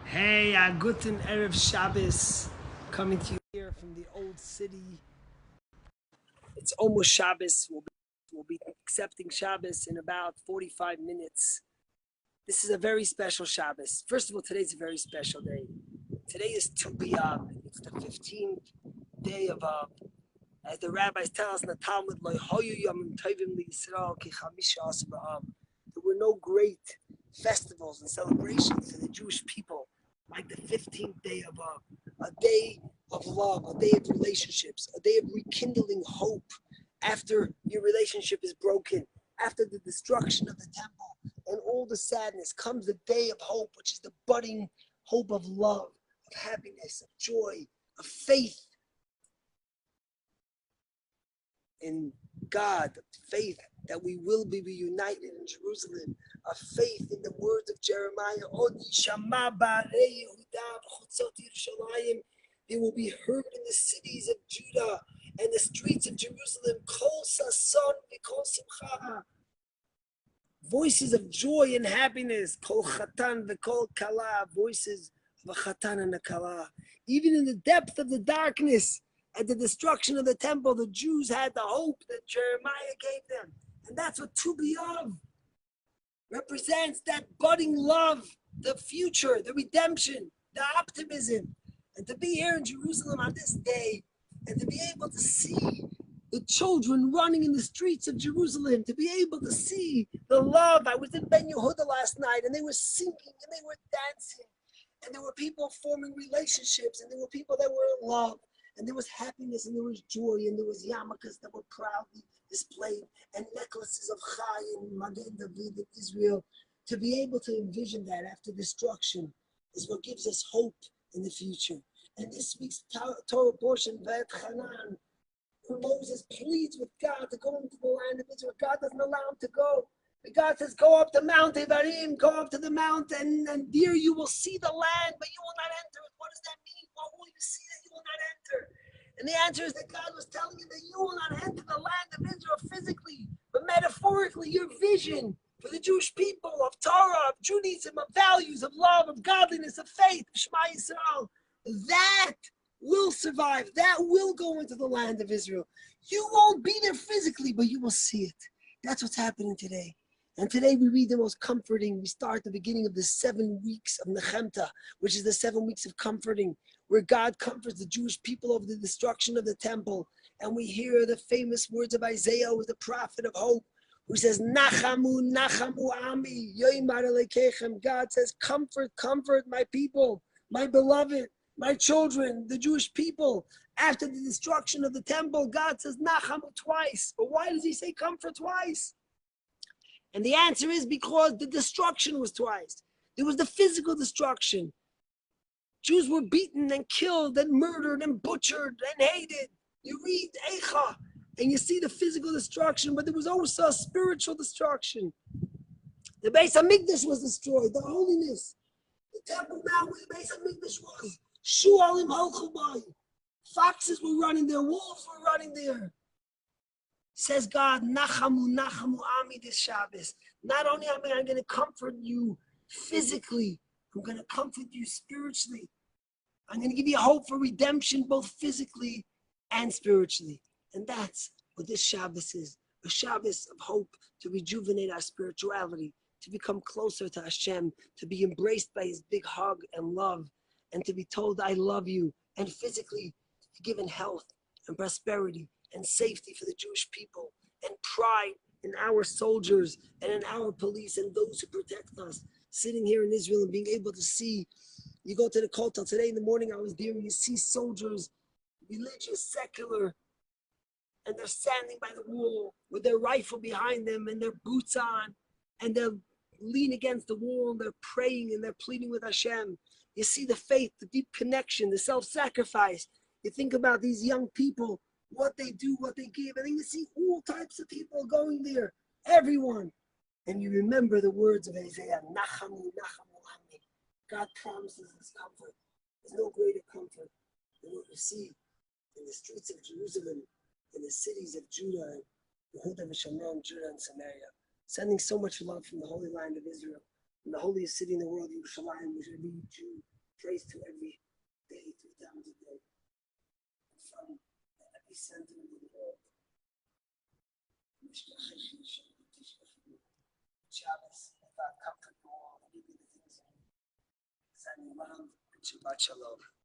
Hey, guten Erev Shabbos, coming to you here from the old city. It's almost Shabbos. We'll be accepting Shabbos in about 45 minutes. This is a very special Shabbos. First of all, today's a very special day. Today is Tu B'Av. It's the 15th day of Av. As the rabbis tell us in the Talmud, "Lo hoyu yomim tovim liYisrael ki chamisha asar b'Av." There were no great festivals and celebrations for the Jewish people like the 15th day of Av, a day of love, a day of relationships, a day of rekindling hope after your relationship is broken, after the destruction of the temple and all the sadness comes the day of hope, which is the budding hope of love, of happiness, of joy, of faith in God, faith that we will be reunited in Jerusalem, a faith in the words of Jeremiah, they will be heard in the cities of Judah and the streets of Jerusalem, voices of joy and happiness, kol chatan v'kol kala, voices of a chatan and a kala. Even in the depth of the darkness, at the destruction of the temple, the Jews had the hope that Jeremiah gave them. And that's what Tu B'Av represents, that budding love, the future, the redemption, the optimism. And to be here in Jerusalem on this day, and to be able to see the children running in the streets of Jerusalem, to be able to see the love. I was in Ben Yehuda last night, and they were singing, and they were dancing, and there were people forming relationships, and there were people that were in love. And there was happiness, and there was joy, and there was yarmulkes that were proudly displayed, and necklaces of Chai and Magen David in Israel. To be able to envision that after destruction is what gives us hope in the future. And this week's Torah portion, Vayet Hanan, where Moses pleads with God to go into the land of Israel. God doesn't allow him to go. But God says, go up to Mount Evarim, go up to the mountain, and there you will see the land, but you will not enter it. What does that mean? What will you see that you will not enter? And the answer is that God was telling you that you will not enter the land of Israel physically, but metaphorically, your vision for the Jewish people of Torah, of Judaism, of values, of love, of godliness, of faith, of Shema Yisrael, that will survive. That will go into the land of Israel. You won't be there physically, but you will see it. That's what's happening today. And today we read the most comforting. We start the beginning of the 7 weeks of Nechemta, which is the 7 weeks of comforting, where God comforts the Jewish people over the destruction of the temple. And we hear the famous words of Isaiah, who is the prophet of hope, who says, Nachamu, Nachamu Ami, Yoimar Elekechem. God says, comfort, comfort my people, my beloved, my children, the Jewish people. After the destruction of the temple, God says, Nachamu twice. But why does he say comfort twice? And the answer is because the destruction was twice. There was the physical destruction. Jews were beaten and killed and murdered and butchered and hated. You read Eicha and you see the physical destruction, but there was also a spiritual destruction. The Beis HaMikdash was destroyed, the holiness. The temple mount where the Beis HaMikdash was. Shualim halchu bai. Foxes were running there, wolves were running there. Says God, Nachamu, Nachamu Ami this Shabbos. Not only am I going to comfort you physically, I'm going to comfort you spiritually. I'm going to give you hope for redemption, both physically and spiritually. And that's what this Shabbos is, a Shabbos of hope to rejuvenate our spirituality, to become closer to Hashem, to be embraced by his big hug and love, and to be told, I love you, and physically given health and prosperity and safety for the Jewish people, and pride in our soldiers and in our police and those who protect us. Sitting here in Israel and being able to see, you go to the Kotel, today in the morning I was there, and you see soldiers, religious, secular, and they're standing by the wall with their rifle behind them and their boots on, and they'll lean against the wall and they're praying and they're pleading with Hashem. You see the faith, the deep connection, the self-sacrifice. You think about these young people, what they do, what they give, and then you see all types of people going there, everyone. And you remember the words of Isaiah, Nachamu, Nachamu Ami. God promises us comfort. There's no greater comfort than what you see in the streets of Jerusalem, in the cities of Judah, Yehuda v'Shamron, Judah and Samaria. Sending so much love from the Holy Land of Israel, from the holiest city in the world, Yerushalayim, which every Jew prays to every day, 3 times a day, from the epicenter of the world. Shabbos, if I come to you all, I give you the things. Send me around. Shabbat Shalom.